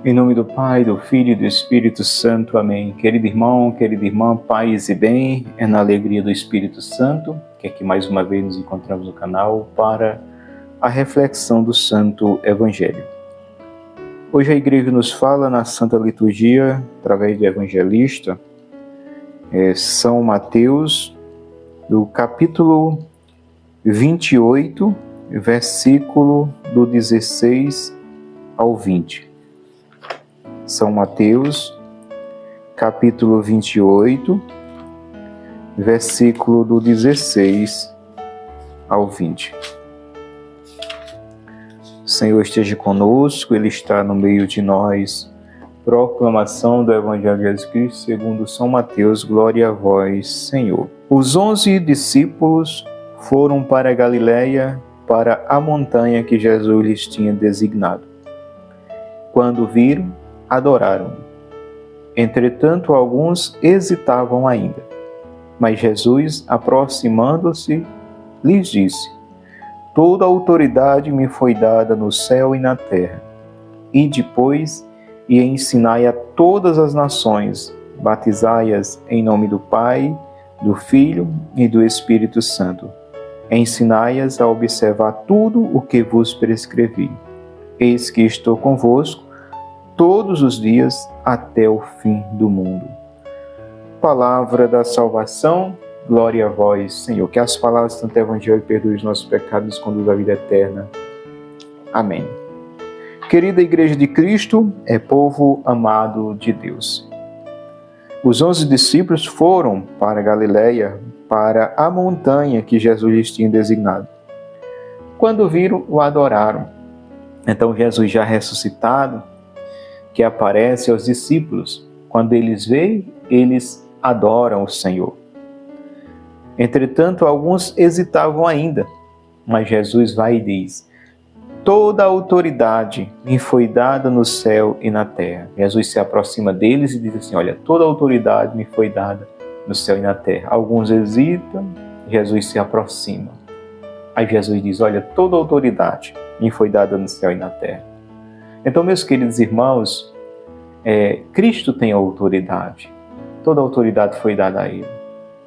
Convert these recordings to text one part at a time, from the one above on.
Em nome do Pai, do Filho e do Espírito Santo. Amém. Querido irmão, querida irmã, paz e bem, é na alegria do Espírito Santo que aqui mais uma vez nos encontramos no canal para a reflexão do Santo Evangelho. Hoje a Igreja nos fala na Santa Liturgia, através do Evangelista, São Mateus, do capítulo 28, versículo do 16 ao 20. São Mateus, capítulo 28, versículo do 16 ao 20. O Senhor esteja conosco, Ele está no meio de nós. Proclamação do Evangelho de Jesus Cristo segundo São Mateus. Glória a vós, Senhor. Os 11 discípulos foram para a Galiléia, para a montanha que Jesus lhes tinha designado. Quando viram, adoraram-no. Entretanto, alguns hesitavam ainda. Mas Jesus, aproximando-se, lhes disse: Toda a autoridade me foi dada no céu e na terra. Ide, pois, e ensinai a todas as nações, batizai-as em nome do Pai, do Filho e do Espírito Santo. Ensinai-as a observar tudo o que vos prescrevi. Eis que estou convosco todos os dias até o fim do mundo. Palavra da salvação, glória a vós, Senhor. Que as palavras do Santo Evangelho perdoem os nossos pecados e nos conduzam à vida eterna. Amém. Querida Igreja de Cristo, é povo amado de Deus. Os 11 discípulos foram para a Galiléia, para a montanha que Jesus lhes tinha designado. Quando viram, o adoraram. Então Jesus, já ressuscitado, que aparece aos discípulos, quando eles veem, eles adoram o Senhor. Entretanto, alguns hesitavam ainda, mas Jesus vai e diz: Toda a autoridade me foi dada no céu e na terra. Jesus se aproxima deles e diz assim: Olha, toda a autoridade me foi dada no céu e na terra. Alguns hesitam, Jesus se aproxima. Aí Jesus diz: Olha, toda a autoridade me foi dada no céu e na terra. Então, meus queridos irmãos, Cristo tem autoridade. Toda a autoridade foi dada a Ele,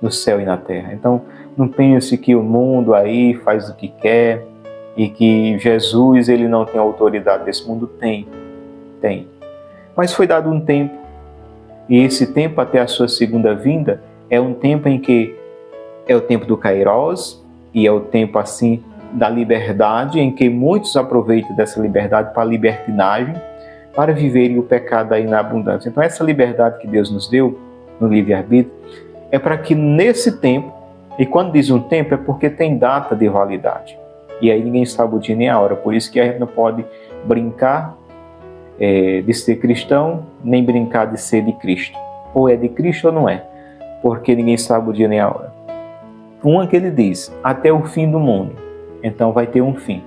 no céu e na terra. Então, não pense que o mundo aí faz o que quer e que Jesus ele não tem autoridade desse mundo. Tem. Mas foi dado um tempo, e esse tempo até a sua segunda vinda é um tempo em que é o tempo do Kairos, e é o tempo assim da liberdade, em que muitos aproveitam dessa liberdade para a libertinagem, para viverem o pecado aí na abundância. Então essa liberdade que Deus nos deu, no livre-arbítrio, é para que nesse tempo, e quando diz um tempo é porque tem data de validade, e aí ninguém sabe o dia nem a hora, por isso que a gente não pode brincar de ser cristão, nem brincar de ser de Cristo. Ou é de Cristo ou não é, porque ninguém sabe o dia nem a hora. Uma que ele diz, até o fim do mundo. Então vai ter um fim.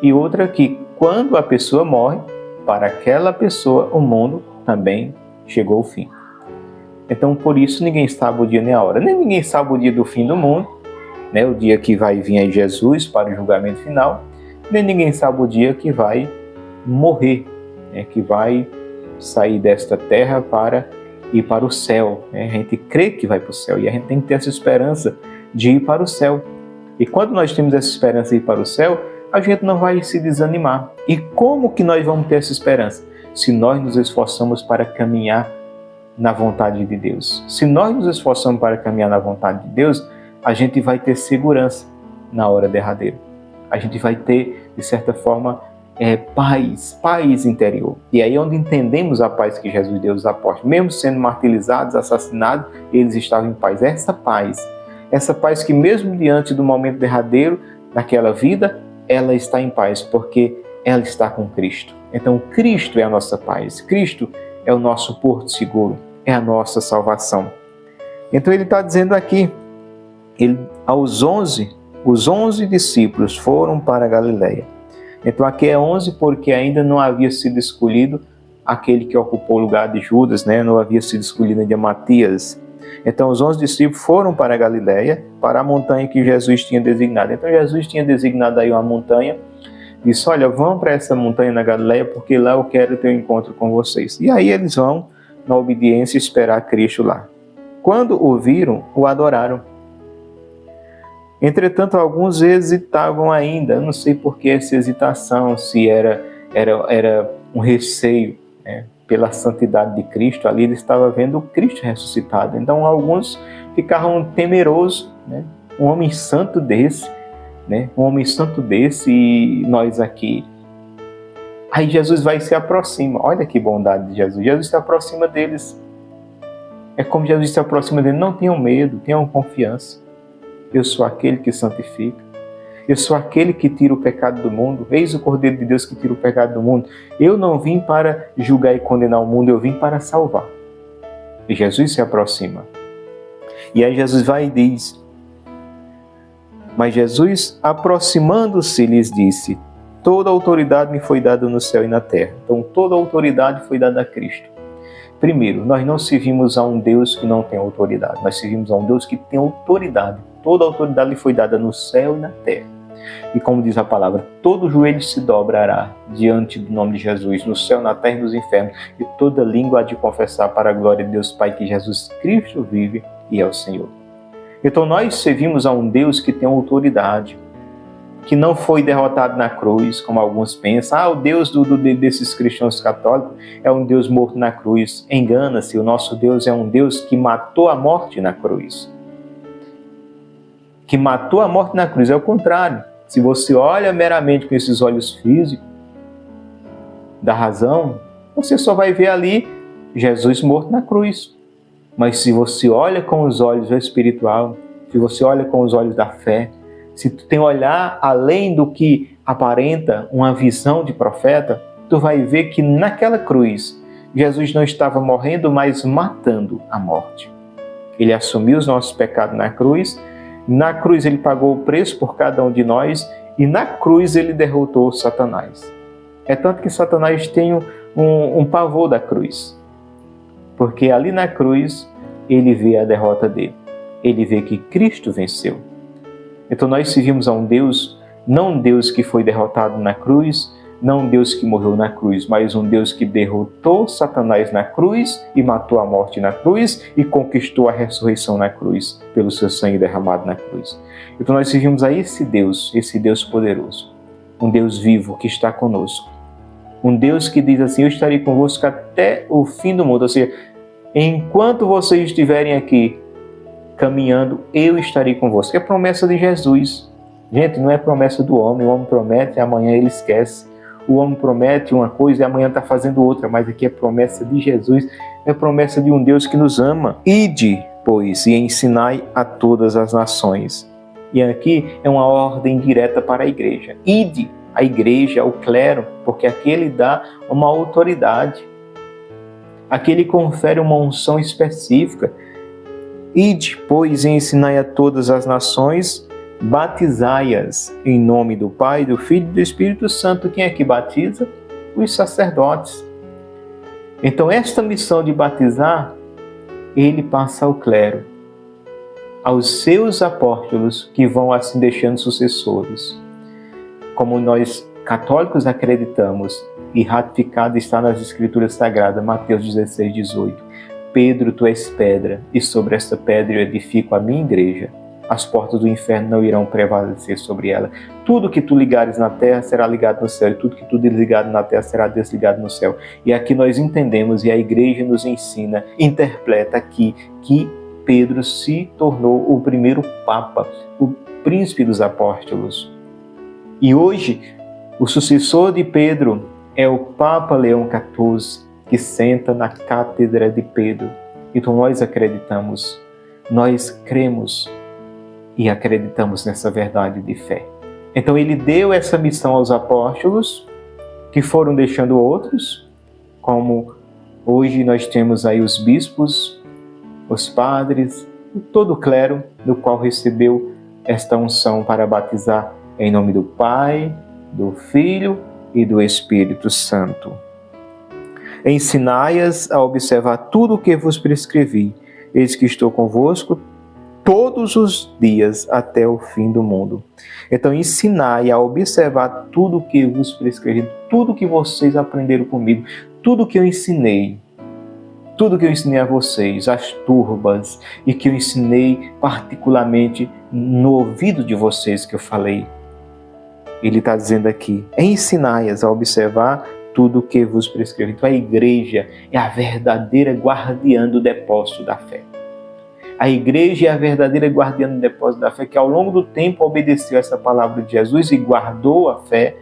E outra que quando a pessoa morre, para aquela pessoa o mundo também chegou ao fim. Então por isso ninguém sabe o dia nem a hora. Nem ninguém sabe o dia do fim do mundo, né? O dia que vai vir aí Jesus para o julgamento final. Nem ninguém sabe o dia que vai morrer, né? Que vai sair desta terra para ir para o céu, né? A gente crê que vai para o céu e a gente tem que ter essa esperança de ir para o céu. E quando nós temos essa esperança de ir para o céu, a gente não vai se desanimar. E como que nós vamos ter essa esperança? Se nós nos esforçamos para caminhar na vontade de Deus. Se nós nos esforçamos para caminhar na vontade de Deus, a gente vai ter segurança na hora derradeira. A gente vai ter, de certa forma, paz interior. E aí é onde entendemos a paz que Jesus deu aos apóstolos. Mesmo sendo martirizados, assassinados, eles estavam em paz. Essa paz que mesmo diante do momento derradeiro daquela vida, ela está em paz, porque ela está com Cristo. Então Cristo é a nossa paz, Cristo é o nosso porto seguro, é a nossa salvação. Então ele está dizendo aqui, os 11 discípulos foram para a Galiléia. Então aqui é 11 porque ainda não havia sido escolhido aquele que ocupou o lugar de Judas, né? Não havia sido escolhido ainda Matias. Então os 11 discípulos foram para a Galiléia, para a montanha que Jesus tinha designado. Então Jesus tinha designado aí uma montanha disse: olha, vão para essa montanha na Galileia, porque lá eu quero ter um encontro com vocês. E aí eles vão, na obediência, esperar Cristo lá. Quando o viram, o adoraram. Entretanto, alguns hesitavam ainda. Eu não sei por que essa hesitação, se era um receio, né, pela santidade de Cristo. Ali ele estava vendo Cristo ressuscitado. Então, alguns ficavam temerosos, né? Um homem santo desse, né? Um homem santo desse, e nós aqui. Aí Jesus vai e se aproxima. Olha que bondade de Jesus. Jesus se aproxima deles. É como Jesus se aproxima deles. Não tenham medo, tenham confiança. Eu sou aquele que santifica. Eu sou aquele que tira o pecado do mundo. Eis o Cordeiro de Deus que tira o pecado do mundo. Eu não vim para julgar e condenar o mundo, eu vim para salvar. E Jesus se aproxima. E aí Jesus vai e diz: mas Jesus, aproximando-se, lhes disse: toda a autoridade me foi dada no céu e na terra. Então, toda a autoridade foi dada a Cristo. Primeiro, nós não servimos a um Deus que não tem autoridade. Nós servimos a um Deus que tem autoridade. Toda a autoridade lhe foi dada no céu e na terra. E como diz a palavra, todo joelho se dobrará diante do nome de Jesus, no céu, na terra e nos infernos. E toda língua há de confessar para a glória de Deus Pai que Jesus Cristo vive e é o Senhor. Então nós servimos a um Deus que tem autoridade, que não foi derrotado na cruz, como alguns pensam. O Deus desses cristãos católicos é um Deus morto na cruz. Engana-se, o nosso Deus é um Deus que matou a morte na cruz. Que matou a morte na cruz, é o contrário. Se você olha meramente com esses olhos físicos, da razão, você só vai ver ali Jesus morto na cruz. Mas se você olha com os olhos do espiritual, se você olha com os olhos da fé, se tu tem olhar além do que aparenta uma visão de profeta, tu vai ver que naquela cruz, Jesus não estava morrendo, mas matando a morte. Ele assumiu os nossos pecados na cruz ele pagou o preço por cada um de nós, e na cruz ele derrotou Satanás. É tanto que Satanás tem um pavor da cruz, porque ali na cruz ele vê a derrota dele, ele vê que Cristo venceu. Então nós servimos a um Deus, não um Deus que foi derrotado na cruz, não um Deus que morreu na cruz, mas um Deus que derrotou Satanás na cruz e matou a morte na cruz e conquistou a ressurreição na cruz, pelo seu sangue derramado na cruz. Então nós servimos a esse Deus poderoso, um Deus vivo que está conosco, um Deus que diz assim: eu estarei convosco até o fim do mundo, ou seja, enquanto vocês estiverem aqui caminhando, eu estarei convosco. É promessa de Jesus. Gente, não é promessa do homem. O homem promete e amanhã ele esquece. O homem promete uma coisa e amanhã está fazendo outra. Mas aqui é promessa de Jesus. É promessa de um Deus que nos ama. Ide, pois, e ensinai a todas as nações. E aqui é uma ordem direta para a igreja. Ide, a igreja, o clero, porque aqui ele dá uma autoridade. Aqui ele confere uma unção específica. Ide, pois, e ensinai a todas as nações, batizai-as em nome do Pai, do Filho e do Espírito Santo. Quem é que batiza? Os sacerdotes. Então, esta missão de batizar, ele passa ao clero, aos seus apóstolos, que vão assim deixando sucessores. Como nós católicos acreditamos, e ratificado está nas Escrituras Sagradas, Mateus 16, 18. Pedro, tu és pedra, e sobre esta pedra eu edifico a minha igreja. As portas do inferno não irão prevalecer sobre ela. Tudo que tu ligares na terra será ligado no céu, e tudo que tu desligares na terra será desligado no céu. E aqui nós entendemos, e a igreja nos ensina, interpreta aqui, que Pedro se tornou o primeiro Papa, o príncipe dos apóstolos. E hoje, o sucessor de Pedro é o Papa Leão XIV, que senta na cátedra de Pedro. Então nós acreditamos, nós cremos e acreditamos nessa verdade de fé. Então ele deu essa missão aos apóstolos, que foram deixando outros, como hoje nós temos aí os bispos, os padres, todo o clero, do qual recebeu esta unção para batizar em nome do Pai, do Filho e do Espírito Santo. Ensinai-as a observar tudo o que vos prescrevi. Eis que estou convosco todos todos os dias até o fim do mundo. Então, ensinai a observar tudo o que vos prescrevi, tudo que vocês aprenderam comigo, tudo que eu ensinei a vocês, as turbas, e que eu ensinei particularmente no ouvido de vocês que eu falei. Ele está dizendo aqui, ensinai-as a observar tudo o que vos prescrevi. Então a igreja é a verdadeira guardiã do depósito da fé. A igreja é a verdadeira guardiã do depósito da fé, que ao longo do tempo obedeceu essa palavra de Jesus e guardou a fé,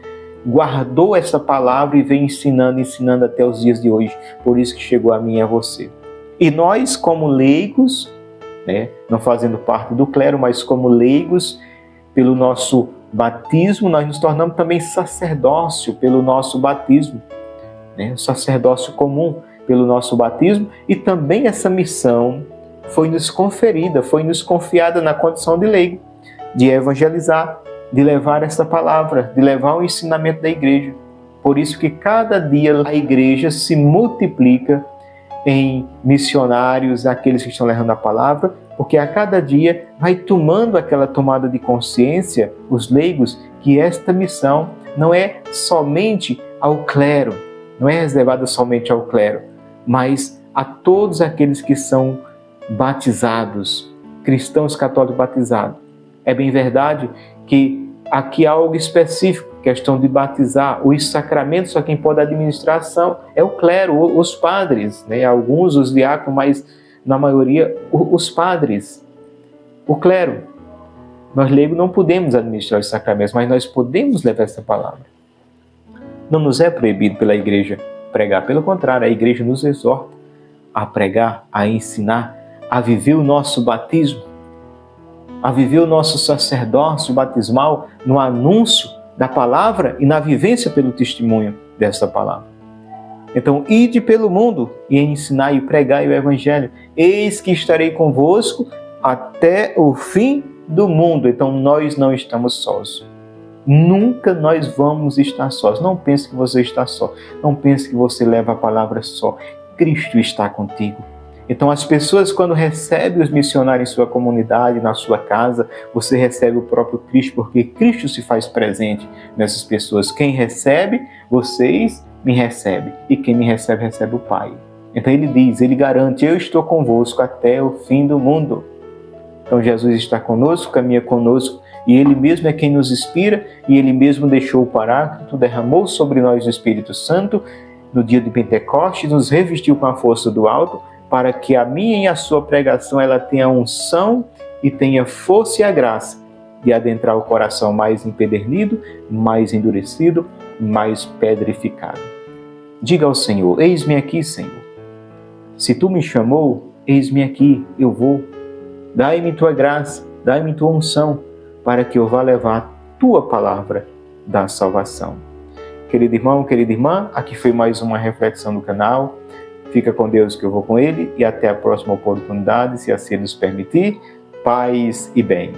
guardou essa palavra e vem ensinando até os dias de hoje. Por isso que chegou a mim e a você. E nós, como leigos, não fazendo parte do clero, mas como leigos, pelo nosso batismo, nós nos tornamos também sacerdócio pelo nosso batismo, sacerdócio comum pelo nosso batismo, e também essa missão foi nos conferida, foi nos confiada na condição de leigo, de evangelizar, de levar essa palavra, de levar o ensinamento da igreja. Por isso que cada dia a igreja se multiplica em missionários, aqueles que estão levando a palavra, porque a cada dia vai tomando aquela tomada de consciência, os leigos, que esta missão não é somente ao clero, não é reservada somente ao clero, mas a todos aqueles que são batizados, cristãos católicos batizados. É bem verdade que aqui há algo específico, questão de batizar, os sacramentos, só quem pode administrar é o clero, os padres, alguns os diáconos, mas na maioria os padres, o clero. Nós leigos não podemos administrar os sacramentos, mas nós podemos levar essa palavra. Não nos é proibido pela igreja pregar, pelo contrário, a igreja nos exorta a pregar, a ensinar, a viver o nosso batismo, a viver o nosso sacerdócio batismal no anúncio da palavra e na vivência pelo testemunho dessa palavra. Então, ide pelo mundo e ensinai e pregai o evangelho. Eis que estarei convosco até o fim do mundo. Então, nós não estamos sós. Nunca nós vamos estar sós. Não pense que você está só. Não pense que você leva a palavra só. Cristo está contigo. Então, as pessoas, quando recebem os missionários em sua comunidade, na sua casa, você recebe o próprio Cristo, porque Cristo se faz presente nessas pessoas. Quem recebe, vocês me recebem. E quem me recebe, recebe o Pai. Então, ele diz, ele garante, eu estou convosco até o fim do mundo. Então, Jesus está conosco, caminha conosco, e ele mesmo é quem nos inspira, e ele mesmo deixou o Paráclito, derramou sobre nós o Espírito Santo, no dia de Pentecostes, nos revestiu com a força do alto, para que a minha e a sua pregação ela tenha unção e tenha força e a graça de adentrar o coração mais empedernido, mais endurecido, mais pedrificado. Diga ao Senhor, eis-me aqui, Senhor. Se tu me chamou, eis-me aqui, eu vou. Dai-me tua graça, dai-me tua unção, para que eu vá levar tua palavra da salvação. Querido irmão, querida irmã, aqui foi mais uma reflexão do canal. Fica com Deus que eu vou com Ele e até a próxima oportunidade, se assim nos permitir. Paz e bem.